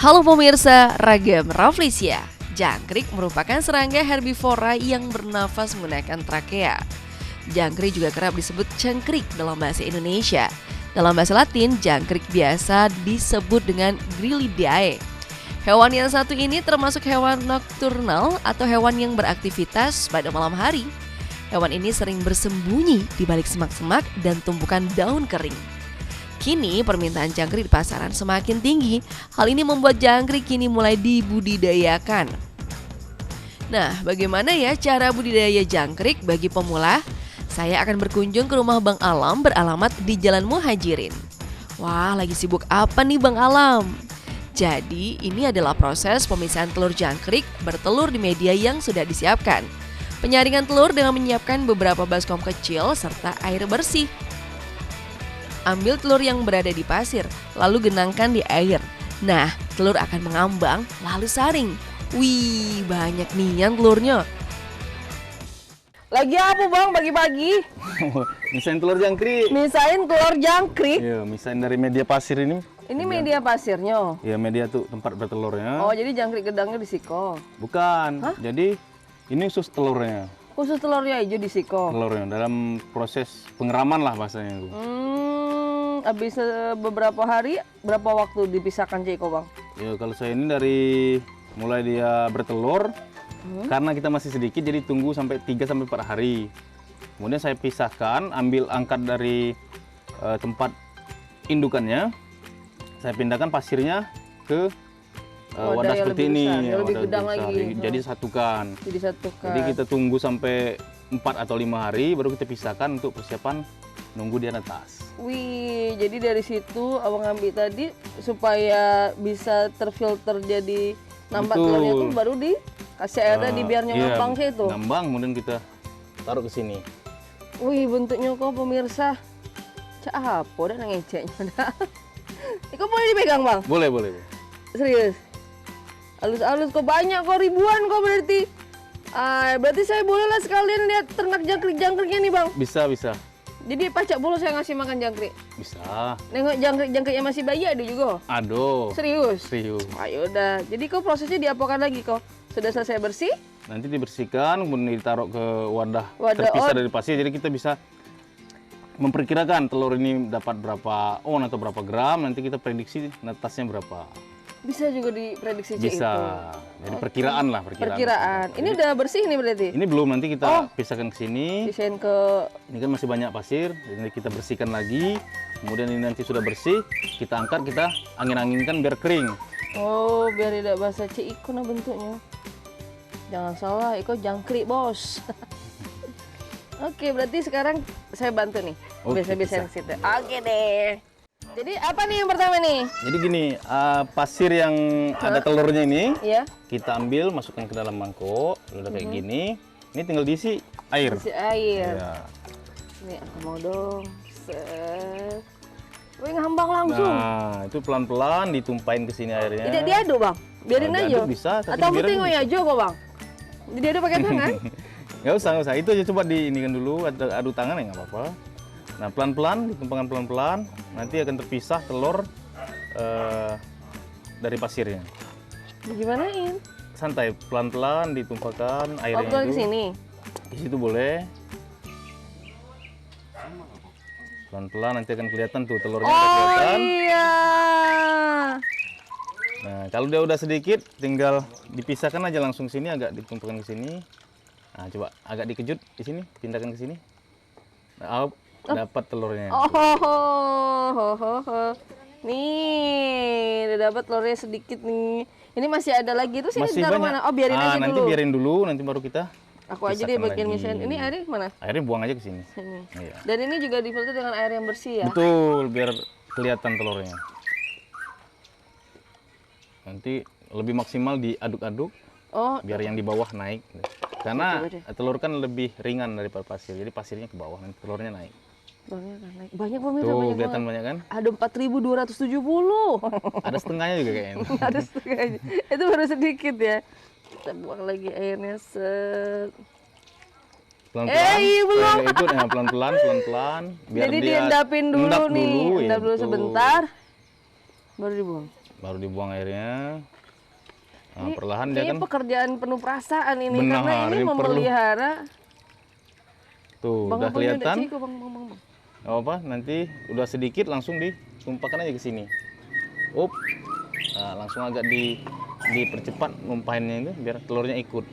Halo pemirsa, ragam Rafflesia. Jangkrik merupakan serangga herbivora yang bernafas menggunakan trakea. Jangkrik juga kerap disebut cengkrik dalam bahasa Indonesia. Dalam bahasa Latin, jangkrik biasa disebut dengan Grylidae. Hewan yang satu ini termasuk hewan nokturnal atau hewan yang beraktivitas pada malam hari. Hewan ini sering bersembunyi di balik semak-semak dan tumpukan daun kering. Kini permintaan jangkrik di pasaran semakin tinggi. Hal ini membuat jangkrik kini mulai dibudidayakan. Nah, bagaimana ya cara budidaya jangkrik bagi pemula? Saya akan berkunjung ke rumah Bang Alam beralamat di Jalan Muhajirin. Wah, lagi sibuk apa nih Bang Alam? Jadi, ini adalah proses pemisahan telur jangkrik bertelur di media yang sudah disiapkan. Penyaringan telur dengan menyiapkan beberapa baskom kecil serta air bersih. Ambil telur yang berada di pasir, lalu genangkan di air. Nah, telur akan mengambang, lalu saring. Wih, banyak nian telurnya. Lagi apa Bang pagi-pagi? Misahin telur jangkrik. Misahin telur jangkrik. Iya, misahin dari media pasir ini. Ini media pasirnya. Iya, media tuh tempat bertelurnya. Oh, jadi jangkrik gedangnya di siko. Bukan. Hah? Jadi ini khusus telurnya. Khusus telurnya hijau di siko. Telurnya dalam proses pengeraman lah bahasanya itu. Habis beberapa hari, berapa waktu dipisahkan Ciko Bang? Ya, kalau saya ini dari mulai dia bertelur, karena kita masih sedikit jadi tunggu sampai 3 sampai 4 hari. Kemudian saya pisahkan, ambil angkat dari tempat indukannya. Saya pindahkan pasirnya ke wadah yang seperti lebih ini, besar, yang lebih wadah gedang besar. lagi. Jadi satukan. Jadi satukan. Jadi kita tunggu sampai 4 atau 5 hari baru kita pisahkan untuk persiapan nunggu dia netas. Wih, jadi dari situ abang ambil tadi supaya bisa terfilter jadi nampak Betul. telurnya itu baru dikasih airnya dibiarnya ngambang sih itu. Ngambang, kemudian kita taruh ke sini. Wih, bentuknya kok pemirsa. Cak apa dah ngeceknya dah. Itu boleh dipegang Bang? Boleh, boleh. Serius? Halus-halus kok banyak kok ribuan kok berarti. Berarti saya boleh lah sekalian lihat ternak jangkrik-jangkriknya nih Bang. Bisa, bisa. Jadi pacak bulu saya ngasih makan jangkrik. Bisa. Nengok jangkrik-jangkrik yang masih bayi ada juga. Aduh. Serius? Serius. Ayo dah. Jadi kok prosesnya diapakan lagi kok? Sudah selesai bersih? Nanti dibersihkan, kemudian ditaruh ke wadah Wadah, terpisah oh. dari pasir. Jadi kita bisa memperkirakan telur ini dapat berapa on atau berapa gram. Nanti kita prediksi netasnya berapa. Bisa juga diprediksi Cik Bisa. itu. Jadi perkiraan lah, Perkiraan. Ini udah bersih nih berarti? Ini belum, nanti kita pisahkan ke sini. Pisahin ke... Ini kan masih banyak pasir, jadi kita bersihkan lagi. Kemudian ini nanti sudah bersih, kita angkat, kita angin-anginkan biar kering. Oh, biar tidak basah Cik Iko nah bentuknya. Jangan salah, Iko jangkrik bos. Oke, berarti sekarang saya bantu nih. Oke, Biasa-biasa bisa. situ. Oke deh. Jadi apa nih yang pertama nih? Jadi gini, pasir yang ada telurnya ini, Iya. kita ambil, masukkan ke dalam mangkok, udah kayak gini. Ini tinggal diisi air. Isi air. Ya. Nih aku mau dong. Set. Wih, ngambang langsung. Nah, itu pelan-pelan ditumpahin ke sini airnya. Tidak diaduk bang, biarin Kalau aja. diaduk bisa, tapi Atau dibiarin penting bisa. aja kok bang. Diaduk pakai tangan. Nggak usah, nggak usah. Itu aja coba diinikan dulu, adu tangan ya nggak apa-apa. Nah, pelan-pelan, ditumpangkan pelan-pelan, nanti akan terpisah telur dari pasirnya. Gimanain? Santai, pelan-pelan ditumpahkan airnya Obrol itu. ke sini. Di situ boleh. Pelan-pelan nanti akan kelihatan tuh telurnya udah Oh kelihatan. iya. Nah, kalau dia udah sedikit, tinggal dipisahkan aja langsung sini, agak ditumpahkan ke sini. Nah, coba agak dikejut di sini, pindahkan ke sini. Nah, dapat telurnya. Nih, udah dapat telurnya sedikit nih. Ini masih ada lagi terus ini Masih taruh banyak. mana? Oh biarin aja nanti dulu. biarin dulu, nanti baru kita Aku aja deh pisahkan bagian lagi. misalnya. Ini airnya mana? Airnya buang aja ke sini. Sini. Iya. Dan ini juga difilter dengan air yang bersih ya. Betul, biar kelihatan telurnya. Nanti lebih maksimal diaduk-aduk Oh, biar yang di bawah naik. Karena Coba deh. telur kan lebih ringan daripada pasir. Jadi pasirnya ke bawah, nanti telurnya naik. banyak kan naik. Banyak pemirsa, Tuh, banyak kelihatan banget. banyak kan? Ada 4.270. Ada setengahnya juga kayaknya. Ada setengahnya. Itu baru sedikit ya. Kita buang lagi airnya set. Pelan-pelan. iya, belum. Ikut ya, pelan-pelan, pelan-pelan. Biar Jadi dia diendapin dulu endap nih. dulu, ya, Endap dulu betul. sebentar. Baru dibuang. baru dibuang airnya. Nah, Ini perlahan dia kan pekerjaan penuh perasaan ini, Benar, karena ini ini perlu. memelihara. tuh Bang, udah abang kelihatan. ada ciko, bang. Gak apa, nanti udah sedikit langsung ditumpahkan aja ke sini. Up. Nah, langsung agak dipercepat numpahinnya itu biar telurnya ikut.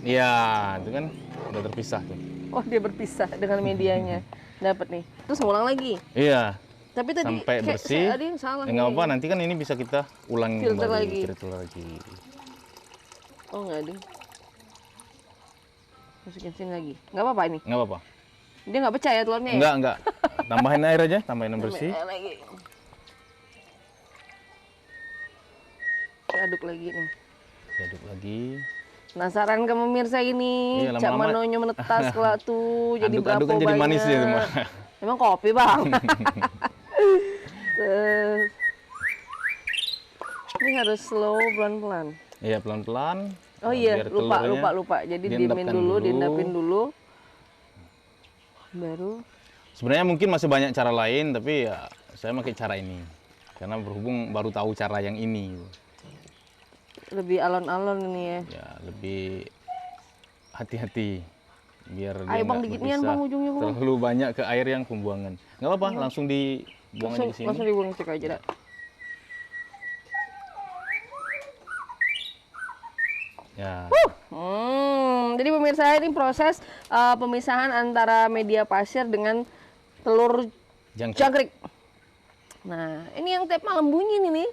Iya, itu kan udah terpisah tuh. Oh, dia berpisah dengan medianya. Dapat nih. Terus ngulang lagi. Iya, Tapi tadi sampai kayak bersih. ada yang salah Nggak nih. apa, nanti kan ini bisa kita ulangi Filter kembali, lagi. filter lagi. Oh, nggak ada. Masukin sini lagi. Nggak apa-apa ini. Nggak apa-apa. Dia nggak pecah ya telurnya ya? Enggak. Tambahin air aja, tambahin yang bersih. Tambah lagi. Kita aduk lagi nih. Aduk lagi. Penasaran ke pemirsa ini, Iya, Cak lama-lama- Manonyo menetas kelak tuh, jadi berapa Aduk-aduk kan jadi banyak. manis dia semua. Emang kopi bang. Terus, ini harus slow pelan-pelan. Iya, pelan-pelan. Oh Nah, iya, biar lupa. telurnya Jadi diendapkan diendapin dulu. Baru. Sebenarnya mungkin masih banyak cara lain, tapi ya saya pakai cara ini. Karena berhubung baru tahu cara yang ini. Lebih alon-alon ini ya. Ya, lebih hati-hati. Biar dia Ayo bang, nggak dikit nian berpisah bang ujungnya bang. terlalu banyak ke air yang pembuangan. Nggak apa-apa, langsung dibuang aja ke sini. Langsung dibuang cek aja dah. Ya. Jadi pemirsa ini proses pemisahan antara media pasir dengan telur Jangkrik. jangkrik. Nah, ini yang tiap malam bunyi nih.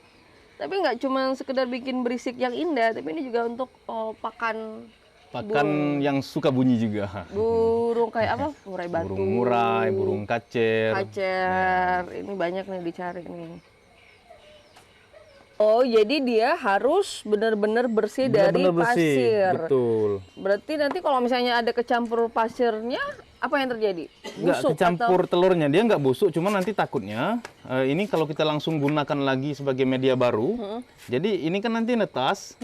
Tapi nggak cuma sekedar bikin berisik yang indah, tapi ini juga untuk pakan Pakan yang suka bunyi juga. burung kayak apa? Murai batu. Burung murai, burung kacer. Kacer. Ini banyak nih dicari nih. Oh, jadi dia harus benar-benar bersih dari Benar-benar bersih. pasir. Betul. Berarti nanti kalau misalnya ada kecampur pasirnya, apa yang terjadi? Nggak Busuk kecampur telurnya, dia nggak busuk, cuma nanti takutnya ini kalau kita langsung gunakan lagi sebagai media baru, jadi ini kan nanti netas,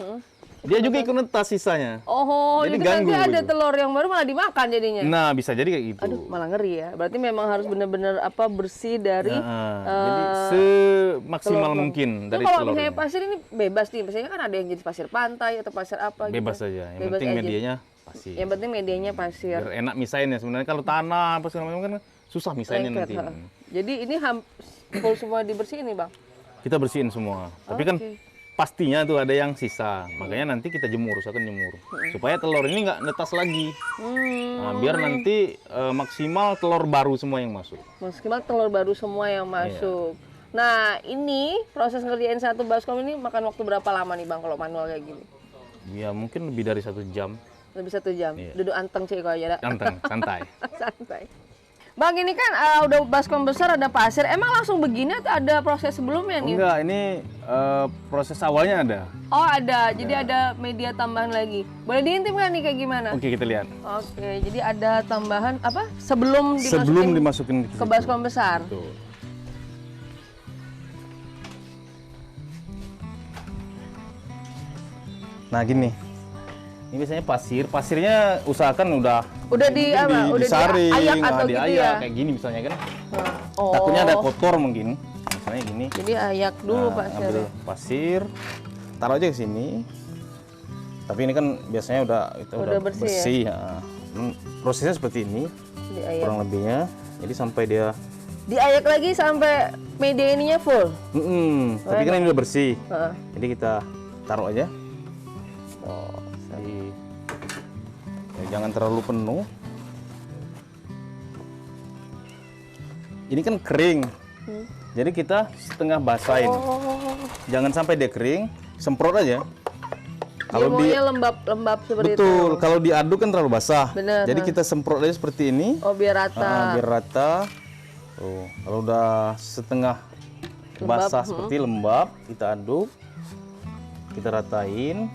dia juga ikut netas sisanya. Oh, Jadi jadi nanti ganggu ada gitu. telur yang baru malah dimakan jadinya. Nah, bisa jadi kayak gitu. Aduh, malah ngeri ya. Berarti memang harus benar-benar bersih dari Jadi semaksimal telur. mungkin Itu dari kalau telur. misalnya pasir ini bebas nih. Misalnya kan ada yang jenis pasir pantai atau pasir apa Bebas gitu. saja, yang Bebas penting aja. medianya pasir. Yang penting medianya pasir. Biar enak misainnya. Sebenarnya kalau tanah apa segala macam kan susah misainnya nanti. Lengket, ha. Jadi ini full semua dibersihin nih, Bang. Kita bersihin semua. Tapi kan Oke. pastinya tuh ada yang sisa. Makanya nanti kita jemur, usahakan jemur. Supaya telur ini nggak netas lagi. Nah, biar nanti maksimal telur baru semua yang masuk. Maksimal telur baru semua yang masuk. Nah, ini proses ngerjain satu baskom ini makan waktu berapa lama nih, Bang, kalau manual kayak gini? Ya mungkin lebih dari 1 jam. Lebih 1 jam. Iya. Duduk anteng cek aja dah. Santai, santai. Santai. Bang, ini kan udah baskom besar, ada pasir. Emang langsung begini atau ada proses sebelumnya nih? Enggak, ini proses awalnya ada. Oh, ada. Jadi ada media tambahan lagi. Boleh diintip nggak nih kayak gimana? Oke, kita lihat. Oke, jadi ada tambahan apa? Sebelum dimasukin Sebelum dimasukin ke baskom besar. Tuh. Nah, gini. Ini biasanya pasir. Pasirnya usahakan udah Udah di apa? Udah disaring, diayak atau gitu diayak, ya? kayak gini misalnya kan. Oh. Takutnya ada kotor mungkin. Misalnya gini. Jadi ayak dulu Nah, pasir. ambil pasir, taruh aja ke sini. Tapi ini kan biasanya kita Udah bersih ya. Prosesnya seperti ini, Diayak. kurang lebihnya. Jadi sampai dia, Diayak lagi sampai media ininya full. tapi kan ini udah bersih. Heeh. Jadi kita taruh aja. Jadi, ya, jangan terlalu penuh. Ini kan kering. Jadi kita setengah basahin. Jangan sampai dia kering, semprot aja. Dia maunya lembab-lembab seperti Betul, itu. kalau diaduk kan terlalu basah. Bener, Jadi kita semprot aja seperti ini. Oh, biar rata. Biar rata. Tuh, kalau udah setengah basah seperti lembab, kita aduk. Kita ratain.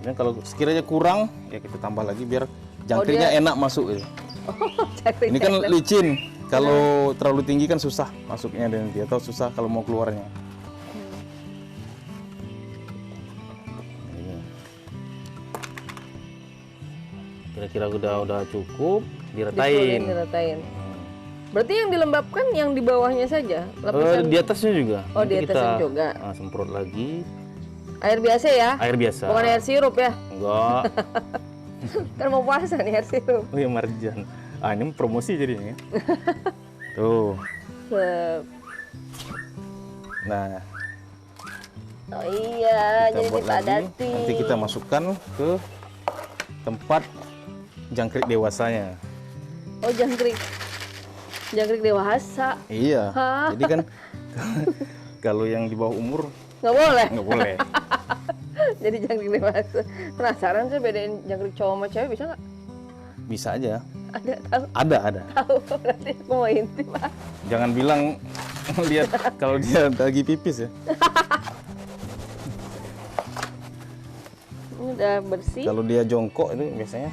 Dan kalau sekiranya kurang, ya kita tambah lagi biar jangkriknya enak masuk. Ya. Jangkrik Ini kan enak. licin. Kalau terlalu tinggi kan susah masuknya dan nanti atau susah kalau mau keluarnya. Ini. Kira-kira udah cukup, Disuruhin, diratain. diratain. Berarti yang dilembabkan yang di bawahnya saja, lapisan Di atasnya juga. Oh, di Nanti atasnya kita, juga. semprot lagi. air biasa ya? Air biasa. Bukan air sirup ya? Enggak. Kan mau puasa nih air sirup. Oh ya marjan. Ini promosi jadinya. Tuh. Sep. Nah, Oh iya, kita jadi buat lagi. dipadati. Nanti kita masukkan ke tempat jangkrik dewasanya. Oh, jangkrik dewasa. Iya. Hah? Jadi kan kalau yang di bawah umur Nggak boleh. nggak boleh. Jadi jangkrik dewasa. Penasaran sih bedain jangkrik cowok sama cewek bisa nggak? Bisa aja. Ada tahu? Ada. Tahu berarti aku mau intip. Jangan bilang lihat kalau dia lagi pipis ya. Ini udah bersih. Kalau dia jongkok itu biasanya.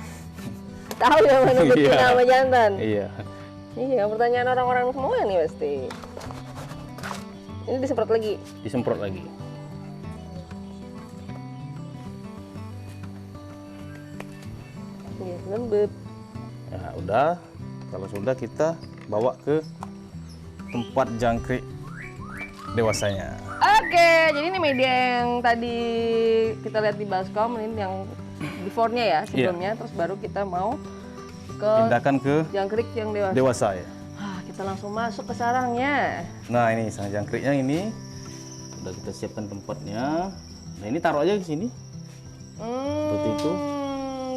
Tahu ya mana betina Iya. sama jantan. Iya. Iya, pertanyaan orang-orang semua nih pasti. Ini disemprot lagi. Disemprot lagi. Iya, lembab. Nah, udah. Kalau sudah kita bawa ke tempat jangkrik dewasanya. Oke, jadi ini media yang tadi kita lihat di baskom, ini yang before-nya ya, sebelumnya. Terus baru kita mau ke Pindahkan ke jangkrik yang dewasa. dewasa ya. Kita langsung masuk ke sarangnya. Nah ini sang jangkriknya ini udah kita siapkan tempatnya. Nah ini taruh aja di sini. Seperti itu.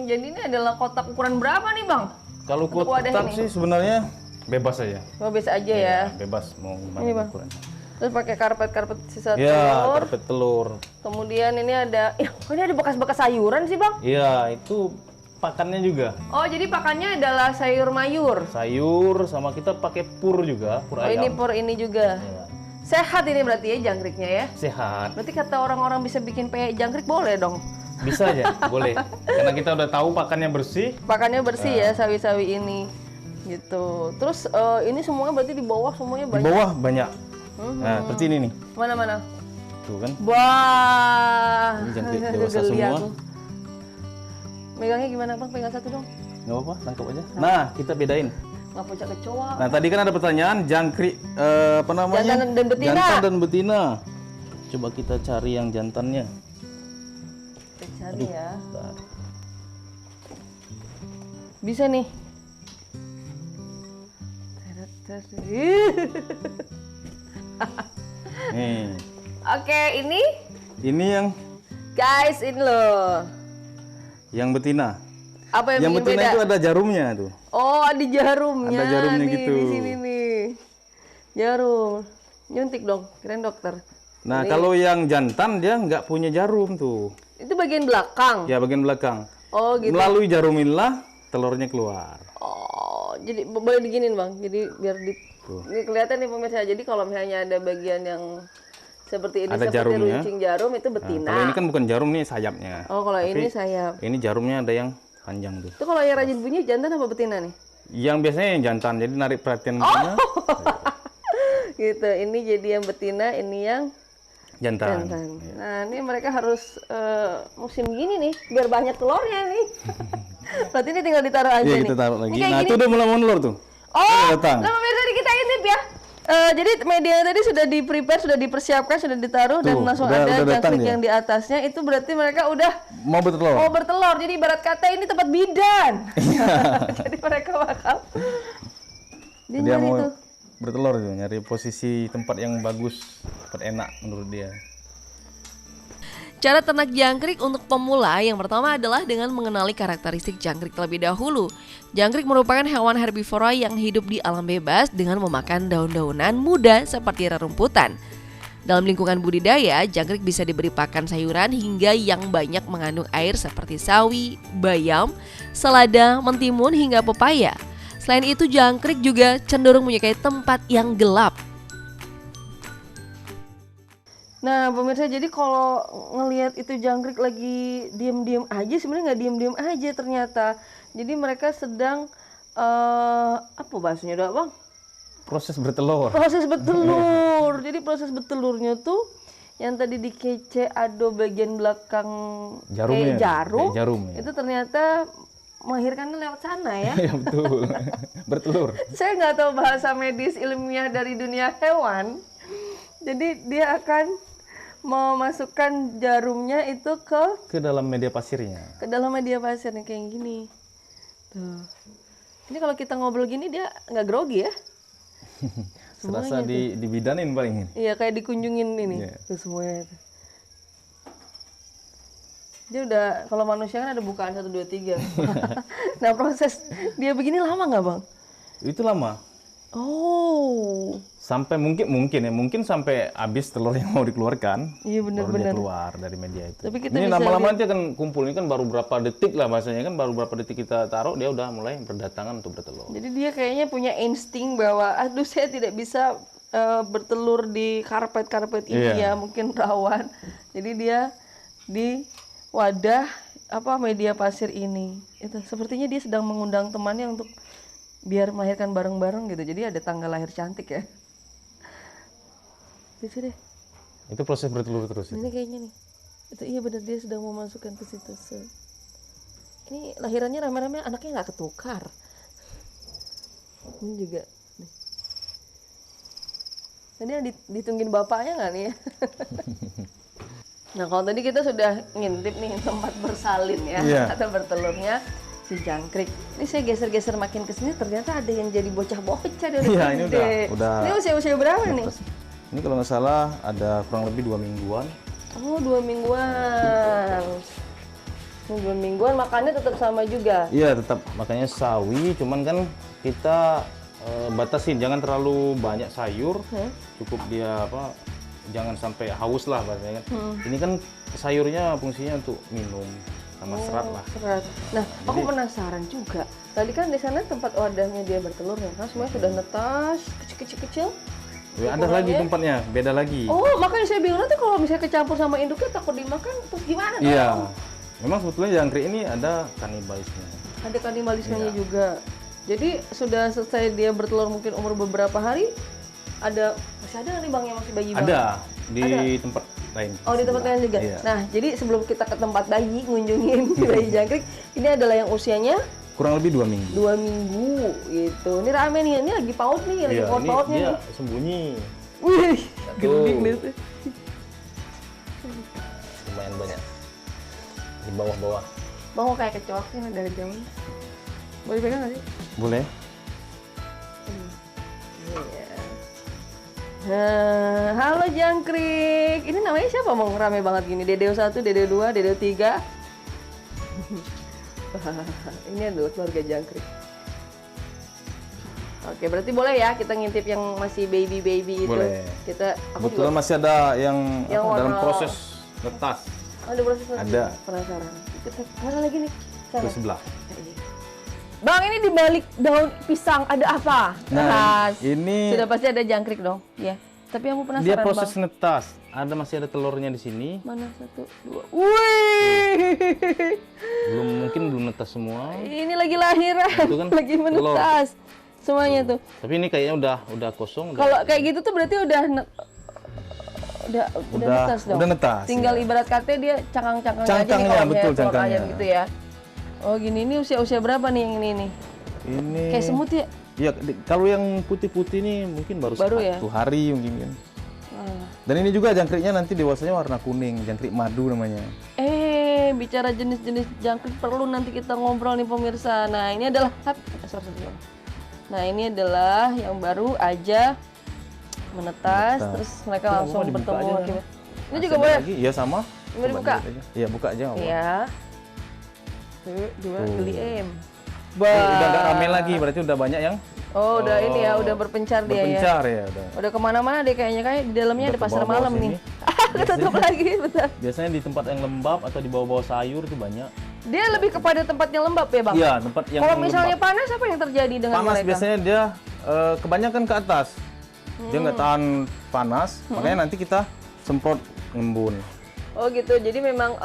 Jadi ini adalah kotak ukuran berapa nih, Bang? Kalau Untuk wadah kotak ini. sih sebenarnya bebas aja. Oh, bisa aja ya. Bebas mau gimana Ini, Bang. ukuran. Terus pakai karpet sisa Ya, telur. karpet telur. Kemudian ini ada, kok ini ada bekas-bekas sayuran sih, Bang? Iya, itu pakannya juga. Oh, jadi pakannya adalah sayur mayur. Sayur sama kita pakai pur juga, pur Oh, ini ayam. pur ini juga. Ya, Sehat ini berarti ya jangkriknya ya. sehat. Berarti kata orang-orang bisa bikin peyek jangkrik boleh dong. Bisa aja, boleh. Karena kita udah tahu pakannya bersih. Pakannya bersih ya sawi-sawi ini. Gitu. Terus ini semuanya berarti di bawah semuanya Di banyak. bawah banyak. Nah, seperti ini nih. Mana-mana? Tuh kan. Wah. Ini jangkrik dewasa Geli semua. aku. Megangnya gimana, Bang? Pegang satu dong. Nggak apa-apa, tangkap aja. Nah, kita bedain. Nggak puncak kecoa. Nah, tadi kan ada pertanyaan jangkrik apa namanya? Jantan dan betina. Jantan dan betina. Coba kita cari yang jantannya. Kita cari ya. Bentar. Bisa nih. Nih, Oke, ini ini yang guys, ini loh. betina. Apa yang Yang bikin betina beda? itu ada jarumnya tuh. Oh, ada jarumnya. Ada jarumnya nih, gitu. Di sini nih. Jarum. Nyuntik dong, keren dokter. Nah, kalau yang jantan dia nggak punya jarum tuh. Itu bagian belakang. Ya, bagian belakang. Oh, gitu. Melalui jarum inilah telurnya keluar. Oh, jadi boleh diginin, Bang. Jadi biar di Tuh. ini kelihatan nih pemirsa. Jadi kalau misalnya ada bagian yang seperti ini, Ada seperti jarumnya. runcing jarum itu Nah, betina. kalau ini kan bukan jarum nih sayapnya. Oh, kalau Tapi ini sayap. Ini jarumnya ada yang panjang tuh. Itu kalau yang rajin bunyi jantan apa betina nih? Yang biasanya yang jantan, jadi narik perhatian betina, Gitu. Ini jadi yang betina, ini yang jantan. jantan. Nah, ini mereka harus musim gini nih, biar banyak telurnya nih. Berarti ini tinggal ditaruh aja Iya, nih. kita taruh lagi. Ini kayak Nah, gini. itu udah mulai menelur tuh. Oh, Udah datang. nah pemirsa di kita intip ya. Jadi media tadi sudah di-prepare, sudah dipersiapkan, sudah ditaruh dan Tuh, langsung udah ada datang jangkrik dia. yang di atasnya. Itu berarti mereka udah Mau bertelur. mau bertelur. Jadi ibarat kata ini tempat bidan. Iya. Jadi mereka bakal dia Dia nyari mau tuh. bertelur tuh, nyari posisi tempat yang bagus, tempat enak menurut dia. Cara ternak jangkrik untuk pemula yang pertama adalah dengan mengenali karakteristik jangkrik terlebih dahulu. Jangkrik merupakan hewan herbivora yang hidup di alam bebas dengan memakan daun-daunan muda seperti rerumputan. Dalam lingkungan budidaya, jangkrik bisa diberi pakan sayuran hingga yang banyak mengandung air seperti sawi, bayam, selada, mentimun hingga pepaya. Selain itu, jangkrik juga cenderung menyukai tempat yang gelap. Nah, pemirsa, jadi kalau ngelihat itu jangkrik lagi diem-diem aja, sebenarnya nggak diem-diem aja ternyata. Jadi mereka sedang apa bahasanya dah, Bang? Proses bertelur. Proses bertelur. Jadi proses bertelurnya tuh yang tadi dikece ado bagian belakang Jarumnya. jarum, Kayak jarum ya. itu ternyata melahirkannya lewat sana ya. Ya betul. Bertelur. Saya nggak tahu bahasa medis ilmiah dari dunia hewan. Jadi dia akan memasukkan jarumnya itu Ke dalam media pasirnya. ke dalam media pasir nih kayak gini. Tuh. Ini kalau kita ngobrol gini dia nggak grogi ya? Serasa dibidanin paling ini. Iya kayak dikunjungin ini. Iya. Tuh semuanya itu. Dia udah, kalau manusia kan ada bukaan 1, 2, 3. Nah proses dia begini lama nggak bang? Itu lama. Oh. Sampai mungkin sampai habis telur yang mau dikeluarkan. Iya Baru dia benar-benar. keluar dari media itu. Tapi kita Ini bisa lama-lama nanti akan kumpul. Ini kan baru berapa detik lah bahasanya kan. Baru berapa detik kita taruh dia udah mulai berdatangan untuk bertelur. Jadi dia kayaknya punya insting bahwa aduh saya tidak bisa bertelur di karpet-karpet ini Iya. ya, mungkin rawan. Jadi dia di wadah media pasir ini. Itu sepertinya dia sedang mengundang temannya untuk biar melahirkan bareng-bareng gitu. Jadi ada tanggal lahir cantik ya. Itu deh. Itu proses bertelur terus. Ini kayaknya nih. Itu iya benar dia sedang memasukkan ke situ. Ini lahirannya rame-rame anaknya nggak ketukar. Ini juga. Nih. Tadi ditungguin bapaknya nggak nih ya? Nah kalau tadi kita sudah ngintip nih tempat bersalin ya Iya. atau bertelurnya si jangkrik. Ini saya geser-geser makin ke sini ternyata ada yang jadi bocah-bocah dari Iya, ini gede. udah- Ini usia berapa nih? Ini kalau nggak salah ada kurang lebih 2 mingguan. Oh 2 mingguan. Ini 2 mingguan makannya tetap sama juga. Iya tetap makanya sawi. Cuman kan kita batasin jangan terlalu banyak sayur. Cukup dia jangan sampai haus lah bahasanya kan. Ini kan sayurnya fungsinya untuk minum sama serat lah. Serat. Nah, aku penasaran juga. Tadi kan di sana tempat wadahnya dia bertelur ya, kan semuanya sudah netas, kecil-kecil. Ya, ada lagi tempatnya, beda lagi. Oh, makanya saya bingung nanti kalau misalnya kecampur sama induknya takut dimakan, terus gimana dong? Iya. Memang sebetulnya jangkrik ini ada kanibalisme. Ada kanibalismenya Iya. juga. Jadi sudah selesai dia bertelur mungkin umur beberapa hari, masih ada nih bang yang masih bayi banget? Ada di tempat lain. Oh di tempat lain juga. Iya. Nah jadi sebelum kita ke tempat bayi ngunjungin bayi jangkrik, ini adalah yang usianya Kurang lebih 2 minggu. 2 minggu gitu. Ini rame nih, ini lagi paut nih, lagi Iya, ini paut-pautnya dia nih. sembunyi. Wih, gending deh tuh. Lumayan banyak. Di bawah-bawah. Bang kok kayak kecoak sih dari jauh. Boleh pegang nggak sih? Boleh. Iya. Nah, halo jangkrik. Ini namanya siapa bang? Rame banget gini. Dedeo 1, Dedeo 2, Dedeo 3. Ini adalah keluarga jangkrik. Oke, berarti boleh ya kita ngintip yang masih baby-baby itu. Boleh. Aku Kebetulan juga masih ada yang, Yang dalam warna- proses netas. ada proses lagi. Ada. Penasaran. Kita mana lagi nih? Sana. Ke sebelah. Bang, ini di balik daun pisang ada apa? Nah, Khas. ini Sudah pasti ada jangkrik dong. Ya. Tapi aku penasaran dia proses bang. netas. Masih ada telurnya di sini. Mana 1, 2. Wih. Mungkin belum netas semua. Ini lagi lahiran. Itu kan lagi menetas. Semuanya tuh. Tapi ini kayaknya udah kosong. Kalau kayak gitu tuh berarti udah netas dong. Udah netas. Tinggal ya. ibarat kata dia cangkang-cangkang aja nih Cangkangnya, kalau betul, misalnya telur cangkangnya. ayam gitu ya. Oh gini, ini usia berapa nih yang ini nih? Ini Kayak semut ya? Ya, kalau yang putih-putih ini mungkin baru ya? 1 hari mungkin kan. Wah. Dan ini juga jangkriknya nanti dewasanya warna kuning, jangkrik madu namanya. Bicara jenis-jenis jangkrik perlu nanti kita ngobrol nih pemirsa. Nah ini adalah Nah ini adalah yang baru aja menetas, terus mereka Coba langsung dibuka bertemu aja, akibat. Ini Masih juga ada boleh. lagi? Iya sama. Ini Coba dibuka? dilihat aja. Iya buka aja. nggak apa-apa. Iya. Dua, geli em. Udah nggak rame lagi, berarti udah banyak yang Oh, udah ini ya, udah berpencar dia ya. berpencar ya. Udah kemana-mana deh kayaknya kayak di dalamnya Udah ada ke pasar bawah-bawah malam nih. sini. Ketutup lagi, betul. Biasanya di tempat yang lembab atau di bawah-bawah sayur itu banyak. Dia lebih kepada tempat yang lembab ya, Bang? Iya, tempat yang Kalau misalnya lembab. panas apa yang terjadi dengan Panas mereka? biasanya dia kebanyakan ke atas. Dia nggak tahan panas, makanya nanti kita semprot ngembun. Oh gitu, jadi memang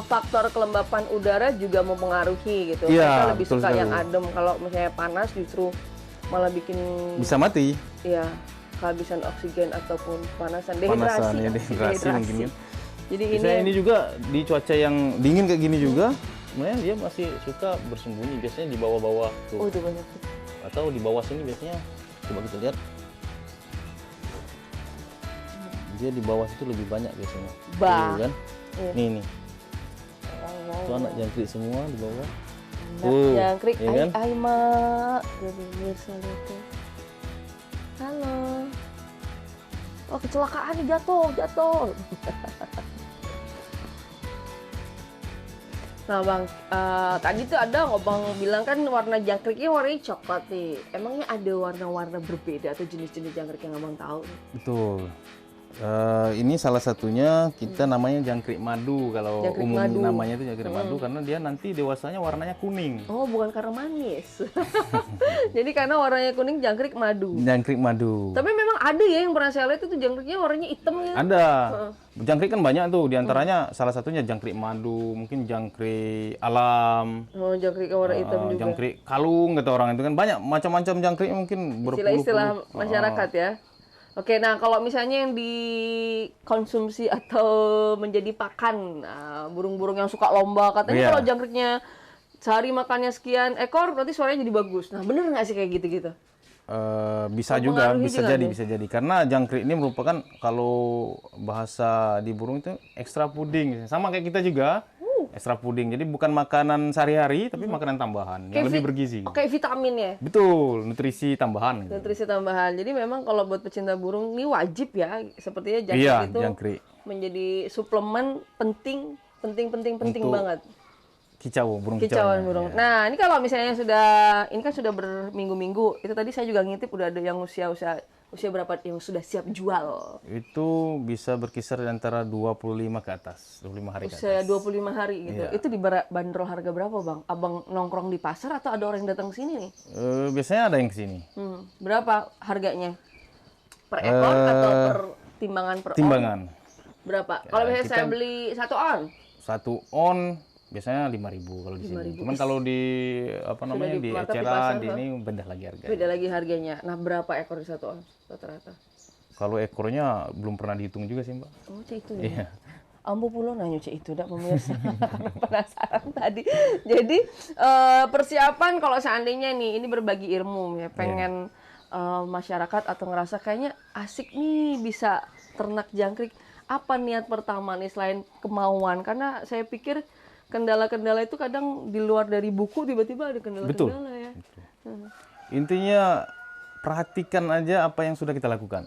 faktor kelembapan udara juga mempengaruhi gitu. Iya, Mereka lebih betul suka sekali. yang adem. Kalau misalnya panas justru malah bikin Bisa mati. ya kehabisan oksigen ataupun panasan, Panasan dehidrasi. ya, dehidrasi mungkin. Jadi Biasanya ini juga di cuaca yang dingin kayak gini juga, sebenarnya dia masih suka bersembunyi, biasanya di bawah-bawah tuh. Oh, itu banyak. Atau di bawah sini biasanya, coba kita lihat. Dia di bawah situ lebih banyak biasanya. Bah. Tuh, kan? Iya. Nih. Wow, Itu anak jangkrik semua di bawah. Anak jangkrik, iya kan? ai mak. Jadi pemirsa itu. Halo. Oh, kecelakaan nih, jatuh. Nah bang, tadi tuh ada bang bilang kan warna jangkriknya warnanya coklat nih. Emangnya ada warna-warna berbeda atau jenis-jenis jangkrik yang abang tahu? Betul. Ini salah satunya kita namanya jangkrik madu, kalau Jangkrik umum madu. namanya itu jangkrik madu karena dia nanti dewasanya warnanya kuning. Oh, bukan karena manis. Jadi karena warnanya kuning jangkrik madu. Jangkrik madu. Tapi memang ada ya yang pernah saya lihat itu jangkriknya warnanya hitam ya. Ada. Jangkrik kan banyak tuh, diantaranya salah satunya jangkrik madu, mungkin jangkrik alam, Oh, jangkrik warna hitam juga. jangkrik kalung kata orang itu kan banyak macam-macam jangkrik mungkin Istilah-istilah berpuluh-puluh. masyarakat ya. Oke, nah kalau misalnya yang dikonsumsi atau menjadi pakan burung-burung yang suka lomba, katanya Iya. kalau jangkriknya sehari makannya sekian ekor, berarti suaranya jadi bagus. Nah, bener nggak sih kayak gitu-gitu? Bisa juga, Mempengaruhi bisa juga jadi, nih? bisa jadi. Karena jangkrik ini merupakan kalau bahasa di burung itu ekstra puding, sama kayak kita juga. Ekstra puding. Jadi bukan makanan sehari-hari, tapi makanan tambahan yang lebih bergizi. Oke, vitamin ya. Betul, nutrisi tambahan. Nutrisi tambahan. Jadi memang kalau buat pecinta burung ini wajib ya, sepertinya jangkrik Iya, itu jangkrik. menjadi suplemen penting Untuk banget. Burung Kicauan kicauannya. burung. Ya. Nah, ini kalau misalnya ini kan sudah berminggu-minggu. Itu tadi saya juga ngintip udah ada yang usia berapa yang sudah siap jual. Itu bisa berkisar antara 25 ke atas, 25 hari ke Usia atas. 25 hari gitu. Iya. Itu bandrol harga berapa, Bang? Abang nongkrong di pasar atau ada orang yang datang ke sini nih? Biasanya ada yang kesini. Berapa harganya? Per ekor atau per timbangan per on? Timbangan. Berapa? Kalau misalnya kita- saya beli 1 on? 1 on biasanya 5.000 kalau di sini. Cuman kalau di di market di eceran pasar, di ini beda lagi harga. Beda lagi harganya. Nah, berapa ekor di 1 on rata-rata? Kalau ekornya belum pernah dihitung juga sih, Mbak. Oh, cek itu ya. Iya. Ambo pulau nanya cek itu, dak pemirsa. Penasaran tadi. Jadi persiapan kalau seandainya nih ini berbagi ilmu ya, pengen masyarakat atau ngerasa kayaknya asik nih bisa ternak jangkrik. Apa niat pertama nih selain kemauan? Karena saya pikir kendala-kendala itu kadang di luar dari buku tiba-tiba ada kendala-kendala ya. Intinya perhatikan aja apa yang sudah kita lakukan.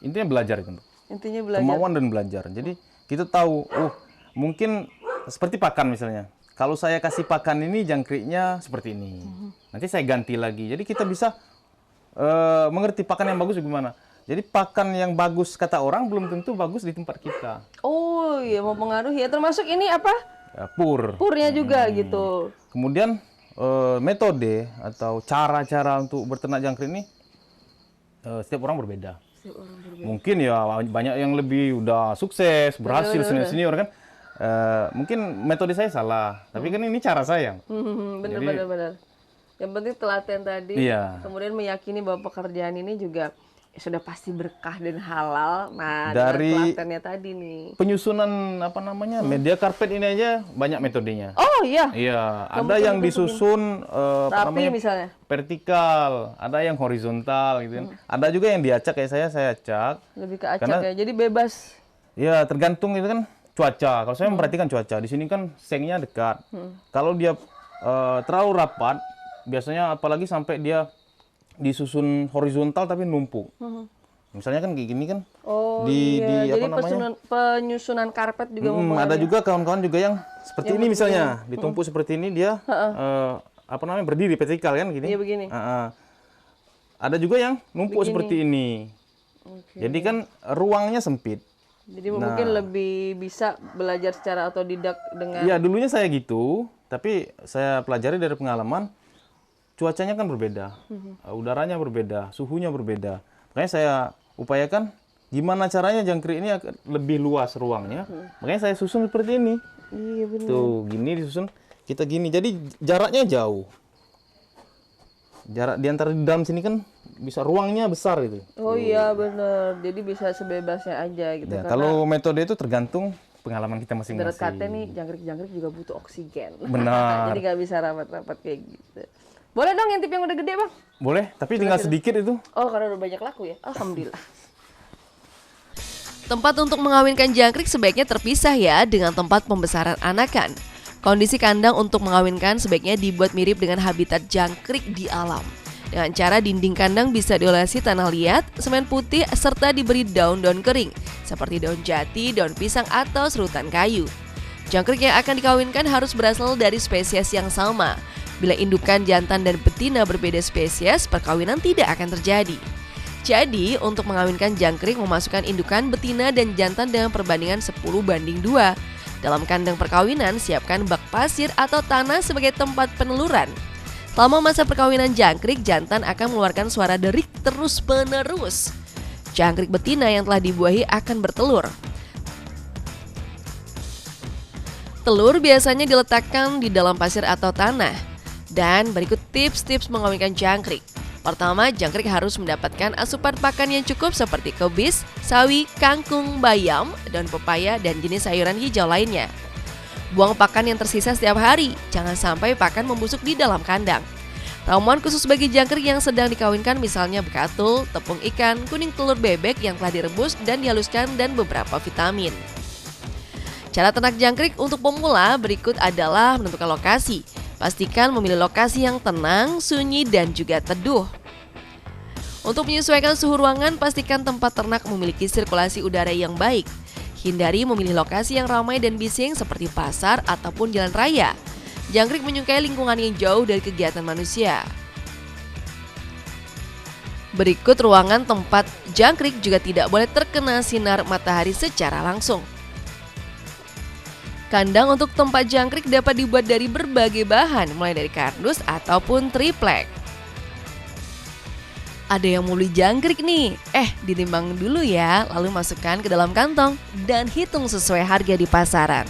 Intinya belajar itu, Mbak. Intinya belajar. Kemauan dan belajar. Jadi kita tahu, mungkin seperti pakan misalnya. Kalau saya kasih pakan ini jangkriknya seperti ini. Nanti saya ganti lagi. Jadi kita bisa mengerti pakan yang bagus gimana. Jadi pakan yang bagus kata orang belum tentu bagus di tempat kita. Oh iya, mau pengaruhi ya. Termasuk ini apa? Purnya juga gitu. Kemudian metode atau cara-cara untuk berternak jangkrik ini setiap orang berbeda. Mungkin ya banyak yang lebih udah sukses, berhasil senior kan. Mungkin metode saya salah, tapi kan ini cara saya. Benar. Yang penting telaten tadi, Iya. kemudian meyakini bahwa pekerjaan ini juga sudah pasti berkah dan halal. Nah, Dari dengan telatennya tadi nih. penyusunan media karpet ini aja banyak metodenya. Oh iya, Iya, ada yang disusun rapi misalnya. vertikal, ada yang horizontal gitu kan. Ada juga yang diacak kayak saya acak. Lebih ke acak Karena- ya, jadi bebas. Ya, tergantung itu kan cuaca. Kalau saya memperhatikan cuaca, di sini kan sengnya dekat. Kalau dia terlalu rapat, biasanya apalagi sampai dia disusun horizontal tapi numpuk. Misalnya kan kayak gini kan. Oh di iya, jadi apa namanya? penyusunan karpet juga mempengaruhi. Ada juga kawan-kawan juga yang seperti ini misalnya, ditumpuk seperti ini dia berdiri vertikal kan gini. Iya begini. Ada juga yang numpuk seperti ini. Jadi kan ruangnya sempit. Jadi mungkin lebih bisa belajar secara otodidak dengan Iya, dulunya saya gitu, tapi saya pelajari dari pengalaman, cuacanya kan berbeda, udaranya berbeda, suhunya berbeda. Makanya saya upayakan gimana caranya jangkrik ini akan lebih luas ruangnya. Makanya saya susun seperti ini. Iya benar. Tuh, gini disusun, kita gini. Jadi jaraknya jauh. Jarak di antara di dalam sini kan bisa ruangnya besar gitu. Oh iya benar. Jadi bisa sebebasnya aja gitu Ya, karena kalau metode itu tergantung pengalaman kita Menurut masing-masing. Kate nih, jangkrik-jangkrik juga butuh oksigen. Benar. Jadi nggak bisa rapat-rapat kayak gitu. Boleh dong ngintip yang udah gede, Bang? Boleh, tapi tinggal sedikit itu. Oh, karena udah banyak laku ya? Alhamdulillah. Tempat untuk mengawinkan jangkrik sebaiknya terpisah ya dengan tempat pembesaran anakan. Kondisi kandang untuk mengawinkan sebaiknya dibuat mirip dengan habitat jangkrik di alam. Dengan cara dinding kandang bisa diolesi tanah liat, semen putih, serta diberi daun-daun kering, seperti daun jati, daun pisang, atau serutan kayu. Jangkrik yang akan dikawinkan harus berasal dari spesies yang sama. Bila indukan jantan dan betina berbeda spesies, perkawinan tidak akan terjadi. Jadi, untuk mengawinkan jangkrik memasukkan indukan betina dan jantan dengan perbandingan 10:2. Dalam kandang perkawinan, siapkan bak pasir atau tanah sebagai tempat peneluran. Selama masa perkawinan jangkrik, jantan akan mengeluarkan suara derik terus-menerus. Jangkrik betina yang telah dibuahi akan bertelur. Telur biasanya diletakkan di dalam pasir atau tanah. Dan berikut tips-tips mengawinkan jangkrik. Pertama, jangkrik harus mendapatkan asupan pakan yang cukup seperti kubis, sawi, kangkung, bayam, daun pepaya, dan jenis sayuran hijau lainnya. Buang pakan yang tersisa setiap hari, jangan sampai pakan membusuk di dalam kandang. Ramuan khusus bagi jangkrik yang sedang dikawinkan misalnya bekatul, tepung ikan, kuning telur bebek yang telah direbus dan dihaluskan, dan beberapa vitamin. Cara ternak jangkrik untuk pemula berikut adalah menentukan lokasi. Pastikan memilih lokasi yang tenang, sunyi, dan juga teduh. Untuk menyesuaikan suhu ruangan, pastikan tempat ternak memiliki sirkulasi udara yang baik. Hindari memilih lokasi yang ramai dan bising seperti pasar ataupun jalan raya. Jangkrik menyukai lingkungan yang jauh dari kegiatan manusia. Berikut ruangan tempat jangkrik juga tidak boleh terkena sinar matahari secara langsung. Kandang untuk tempat jangkrik dapat dibuat dari berbagai bahan, mulai dari kardus ataupun triplek. Ada yang mau beli jangkrik nih, ditimbang dulu ya, lalu masukkan ke dalam kantong dan hitung sesuai harga di pasaran.